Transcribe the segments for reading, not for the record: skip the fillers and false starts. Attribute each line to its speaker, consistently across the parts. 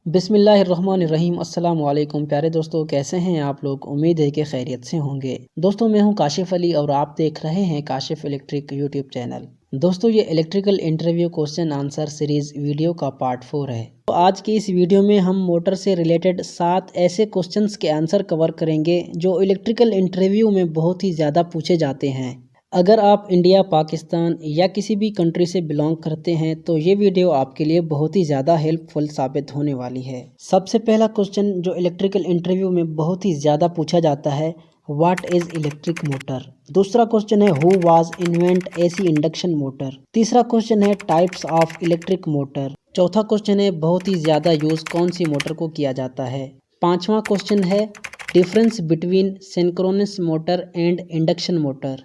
Speaker 1: बिस्मिल्लाहिर्रहमानिर्रहीम। अस्सलाम वालेकुम प्यारे दोस्तों, कैसे हैं आप लोग। उम्मीद है कि खैरियत से होंगे। दोस्तों मैं हूं काशिफ अली और आप देख रहे हैं काशिफ इलेक्ट्रिक यूट्यूब चैनल। दोस्तों ये electrical interview question answer series video का पार्ट 4 है। तो आज की इस वीडियो में हम मोटर से रिलेटेड 7 ऐसे क्वेश्चंस के आंसर कवर करेंगे जो इलेक्ट्रिकल इंटरव्यू में बहुत ही ज़्यादा पूछे जाते हैं। अगर आप इंडिया, पाकिस्तान या किसी भी कंट्री से बिलोंग करते हैं तो ये वीडियो आपके लिए बहुत ही ज़्यादा हेल्पफुल साबित होने वाली है। सबसे पहला क्वेश्चन जो इलेक्ट्रिकल इंटरव्यू में बहुत ही ज़्यादा पूछा जाता है, व्हाट इज़ इलेक्ट्रिक मोटर। दूसरा क्वेश्चन है, who was invent AC induction motor. तीसरा क्वेश्चन है, टाइप्स ऑफ इलेक्ट्रिक मोटर। चौथा क्वेश्चन है, बहुत ही ज़्यादा यूज़ कौन सी मोटर को किया जाता है। पाँचवा क्वेश्चन है, difference between synchronous motor and induction motor.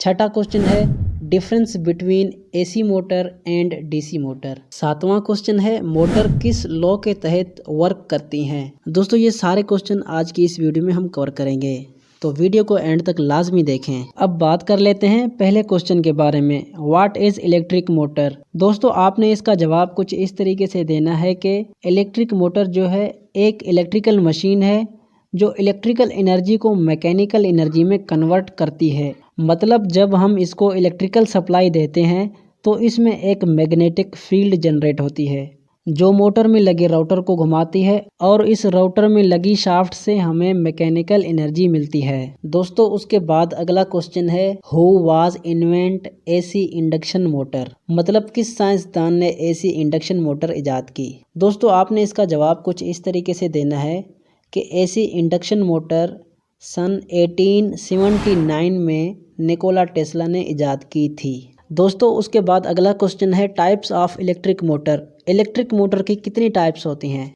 Speaker 1: छठा क्वेश्चन है, difference between AC motor and DC motor. सातवां क्वेश्चन है, मोटर किस लॉ के तहत वर्क करती हैं। दोस्तों ये सारे क्वेश्चन आज की इस वीडियो में हम कवर करेंगे, तो वीडियो को एंड तक लाजमी देखें। अब बात कर लेते हैं पहले क्वेश्चन के बारे में, व्हाट इज इलेक्ट्रिक मोटर। दोस्तों आपने इसका जवाब कुछ इस तरीके से देना है कि इलेक्ट्रिक मोटर जो है एक इलेक्ट्रिकल मशीन है जो इलेक्ट्रिकल एनर्जी को मैकेनिकल एनर्जी में कन्वर्ट करती है। मतलब जब हम इसको इलेक्ट्रिकल सप्लाई देते हैं तो इसमें एक मैग्नेटिक फील्ड जनरेट होती है जो मोटर में लगे राउटर को घुमाती है और इस राउटर में लगी शाफ्ट से हमें मैकेनिकल एनर्जी मिलती है। दोस्तों उसके बाद अगला क्वेश्चन है, who was invent AC induction motor. मतलब किस साइंसदान ने एसी इंडक्शन मोटर इजाद की। दोस्तों आपने इसका जवाब कुछ इस तरीके से देना है कि एसी इंडक्शन मोटर सन 1879 में निकोला टेस्ला ने इजाद की थी। दोस्तों उसके बाद अगला क्वेश्चन है, types of electric motor. Electric motor की कितनी टाइप्स होती हैं।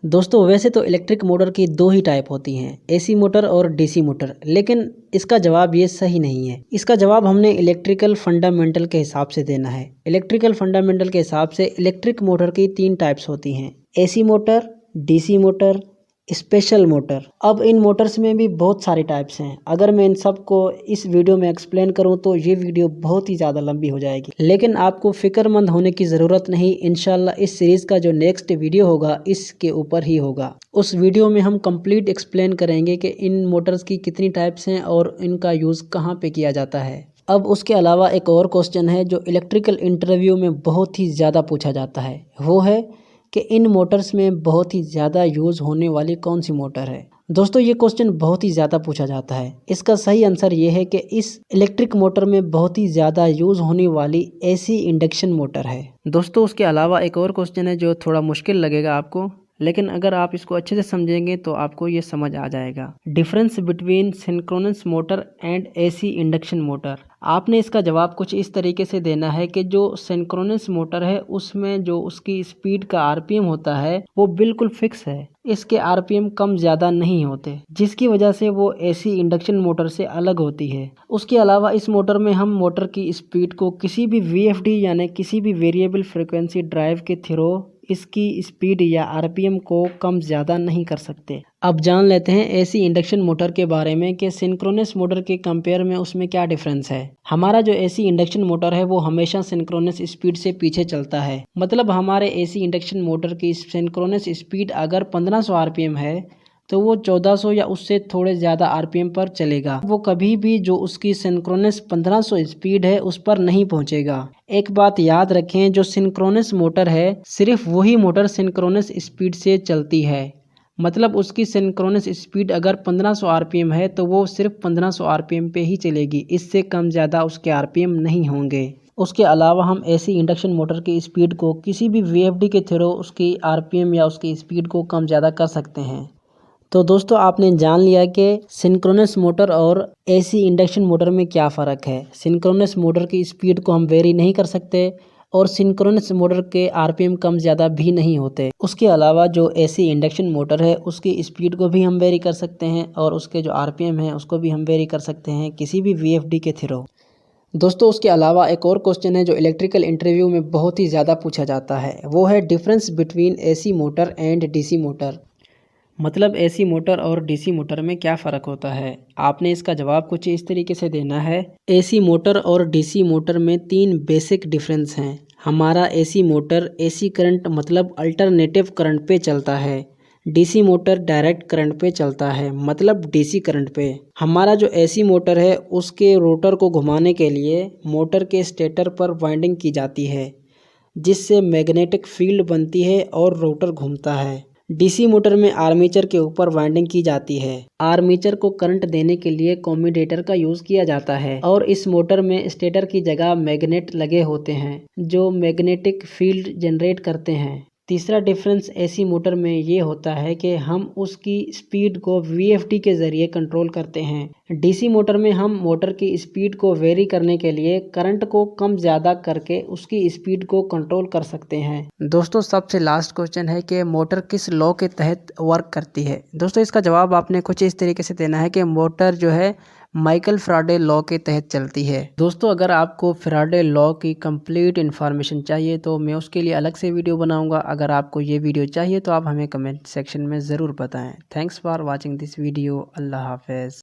Speaker 1: दोस्तों वैसे तो इलेक्ट्रिक मोटर की 2 ही टाइप होती हैं, एसी मोटर और डीसी मोटर, लेकिन इसका जवाब ये सही नहीं है। इसका जवाब हमने इलेक्ट्रिकल फंडामेंटल के हिसाब से देना है। इलेक्ट्रिकल फंडामेंटल के हिसाब से इलेक्ट्रिक मोटर की 3 टाइप्स होती हैं, AC motor, DC motor, special motor. अब इन मोटर्स में भी बहुत सारे टाइप्स हैं। अगर मैं इन सब को इस वीडियो में एक्सप्लेन करूं तो ये वीडियो बहुत ही ज़्यादा लंबी हो जाएगी, लेकिन आपको फिक्रमंद होने की ज़रूरत नहीं। इंशाल्लाह इस सीरीज़ का जो नेक्स्ट वीडियो होगा इसके ऊपर ही होगा। उस वीडियो में हम कंप्लीट एक्सप्लेन करेंगे कि इन मोटर्स की कितनी टाइप्स हैं और इनका यूज़ कहाँ पर किया जाता है। अब उसके अलावा एक और क्वेश्चन है जो इलेक्ट्रिकल इंटरव्यू में बहुत ही ज़्यादा पूछा जाता है, वो है कि इन मोटर्स में बहुत ही ज़्यादा यूज़ होने वाली कौन सी मोटर है। दोस्तों ये क्वेश्चन बहुत ही ज़्यादा पूछा जाता है। इसका सही आंसर ये है कि इस इलेक्ट्रिक मोटर में बहुत ही ज़्यादा यूज़ होने वाली एसी इंडक्शन मोटर है। दोस्तों उसके अलावा एक और क्वेश्चन है जो थोड़ा मुश्किल लगेगा आपको, लेकिन अगर आप इसको अच्छे से समझेंगे तो आपको ये समझ आ जाएगा। Difference between synchronous motor and AC induction motor. आपने इसका जवाब कुछ इस तरीके से देना है कि जो सिंक्रोनस मोटर है उसमें जो उसकी स्पीड का आरपीएम होता है वो बिल्कुल फिक्स है, इसके आरपीएम कम ज़्यादा नहीं होते, जिसकी वजह से वो एसी इंडक्शन मोटर से अलग होती है। उसके अलावा इस मोटर में हम मोटर की स्पीड को किसी भी वीएफडी यानी किसी भी वेरिएबल फ्रिक्वेंसी ड्राइव के थ्रू इसकी स्पीड या आरपीएम को कम ज़्यादा नहीं कर सकते। अब जान लेते हैं एसी इंडक्शन मोटर के बारे में कि सिंक्रोनस मोटर के कंपेयर में उसमें क्या डिफरेंस है। हमारा जो एसी इंडक्शन मोटर है वो हमेशा सिंक्रोनस स्पीड से पीछे चलता है। मतलब हमारे एसी इंडक्शन मोटर की सिंक्रोनस स्पीड अगर 1500 आरपीएम है तो वो 1400 या उससे थोड़े ज़्यादा आरपीएम पर चलेगा। वो कभी भी जो उसकी सिंक्रोनस 1500 स्पीड है उस पर नहीं पहुंचेगा। एक बात याद रखें, जो सिंक्रोनस मोटर है सिर्फ वही मोटर सिंक्रोनस स्पीड से चलती है। मतलब उसकी सिंक्रोनस स्पीड अगर 1500 आरपीएम है तो वो सिर्फ 1500 आरपीएम पे ही चलेगी, इससे कम ज़्यादा उसके आरपीएम नहीं होंगे। उसके अलावा हम एसी इंडक्शन मोटर की स्पीड को किसी भी वीएफडी के थ्रू उसकी आरपीएम या उसकी स्पीड को कम ज़्यादा कर सकते हैं। तो दोस्तों आपने जान लिया कि सिंक्रोनस मोटर और एसी इंडक्शन मोटर में क्या फ़र्क है। सिंक्रोनस मोटर की स्पीड को हम वेरी नहीं कर सकते और सिंक्रोनस मोटर के आरपीएम कम ज़्यादा भी नहीं होते। उसके अलावा जो एसी इंडक्शन मोटर है उसकी स्पीड को भी हम वेरी कर सकते हैं और उसके जो आरपीएम है उसको भी हम वेरी कर सकते हैं किसी भी वीएफडी के थ्रू। दोस्तों उसके अलावा एक और क्वेश्चन है जो इलेक्ट्रिकल इंटरव्यू में बहुत ही ज़्यादा पूछा जाता है, वो है difference between AC motor and DC motor. मतलब एसी मोटर और डीसी मोटर में क्या फ़र्क होता है। आपने इसका जवाब कुछ इस तरीके से देना है, एसी मोटर और डीसी मोटर में 3 बेसिक डिफरेंस हैं। हमारा एसी मोटर एसी करंट मतलब अल्टरनेटिव करंट पे चलता है। डीसी मोटर डायरेक्ट करंट पे चलता है मतलब डीसी करंट पे। हमारा जो एसी मोटर है उसके रोटर को घुमाने के लिए मोटर के स्टेटर पर वाइंडिंग की जाती है, जिससे मैग्नेटिक फील्ड बनती है और रोटर घूमता है। डीसी मोटर में आर्मेचर के ऊपर वाइंडिंग की जाती है। आर्मेचर को करंट देने के लिए कम्यूटेटर का यूज किया जाता है और इस मोटर में स्टेटर की जगह मैग्नेट लगे होते हैं जो मैग्नेटिक फील्ड जनरेट करते हैं। तीसरा डिफरेंस एसी मोटर में ये होता है कि हम उसकी स्पीड को वीएफडी के ज़रिए कंट्रोल करते हैं। डीसी मोटर में हम मोटर की स्पीड को वेरी करने के लिए करंट को कम ज़्यादा करके उसकी स्पीड को कंट्रोल कर सकते हैं। दोस्तों सबसे लास्ट क्वेश्चन है कि मोटर किस लॉ के तहत वर्क करती है। दोस्तों इसका जवाब आपने कुछ इस तरीके से देना है कि मोटर जो है माइकल फैराडे लॉ के तहत चलती है। दोस्तों अगर आपको फैराडे लॉ की कंप्लीट इन्फॉर्मेशन चाहिए तो मैं उसके लिए अलग से वीडियो बनाऊंगा। अगर आपको ये वीडियो चाहिए तो आप हमें कमेंट सेक्शन में ज़रूर बताएं। Thanks for watching this video. अल्लाह हाफिज़।